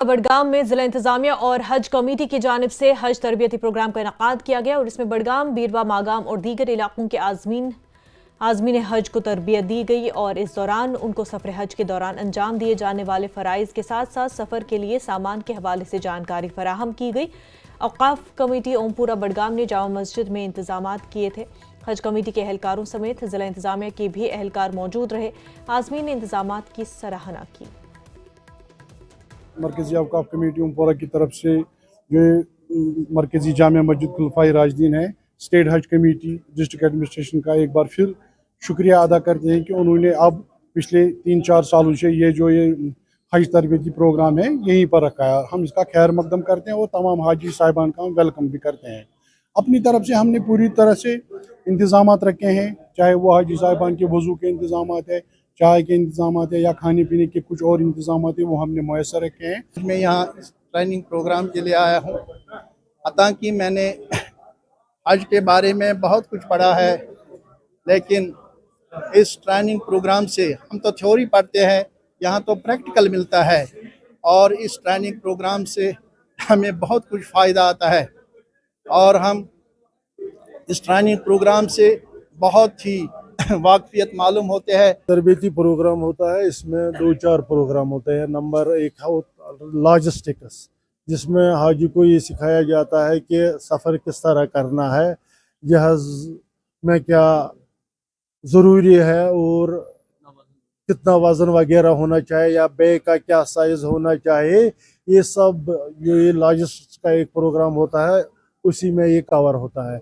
बड़गाम में जिला इंतजामिया और हज कमेटी की जानिब से हज तरबियती प्रोग्राम का इनकाद किया गया और इसमें बड़गाम, बीरवा, मागाम और दीगर इलाकों के आज़मीन हज को तरबियत दी गई और इस दौरान उनको सफ़र हज के दौरान अंजाम दिए जाने वाले फ़राइज़ के साथ साथ सफ़र के लिए सामान के हवाले से जानकारी फराहम की गई। औक़ाफ़ कमेटी ओमपुरा बड़गाम ने जामा मस्जिद में इंतजामात किए थे। हज कमेटी के एहलकारों समेत जिला इंतजामिया के भी एहलकार मौजूद रहे। आज़मीन ने इंतजामात की सराहना की। मरकज़ी औक़ाफ़ कमेटी ओमपुरा की तरफ से जो मरकज़ी जामिया मस्जिद खुलफाए राशिदीन है, स्टेट हज कमेटी, डिस्ट्रिक्ट एडमिनिस्ट्रेशन का एक बार फिर शुक्रिया अदा करते हैं कि उन्होंने अब पिछले 3-4 सालों से ये हज तरबियती प्रोग्राम है यहीं पर रखा है। हम इसका खैर मकदम करते हैं और तमाम हाजी साहिबान का वेलकम भी करते हैं। अपनी तरफ से हमने पूरी तरह से इंतज़ामात रखे हैं, चाहे वो हाजी साहिबान के वज़ू के इंतज़ामात है, चाय के इंतज़ामात है या खाने पीने के कुछ और इंतज़ामात है, वो हमने मुयस्सर रखे हैं। मैं यहाँ ट्रेनिंग प्रोग्राम के लिए आया हूँ। हालांकि मैंने हज के बारे में बहुत कुछ पढ़ा है, लेकिन इस ट्रेनिंग प्रोग्राम से हम तो थ्योरी पढ़ते हैं, यहाँ तो प्रैक्टिकल मिलता है और इस ट्रेनिंग प्रोग्राम से हमें बहुत कुछ फ़ायदा आता है और हम इस ट्रेनिंग प्रोग्राम से बहुत ही वाकफियत मालूम होते हैं। तरबियती प्रोग्राम होता है, इसमें 2-4 प्रोग्राम होते हैं। नंबर 1 है लॉजिस्टिक्स, जिसमें हाजी को ये सिखाया जाता है कि सफ़र किस तरह करना है, जहाज़ में क्या ज़रूरी है और कितना वज़न वगैरह होना चाहिए या बैग का क्या साइज़ होना चाहिए, ये सब जो ये लॉजिस्टिक्स का एक प्रोग्राम होता है उसी में ये कवर होता है।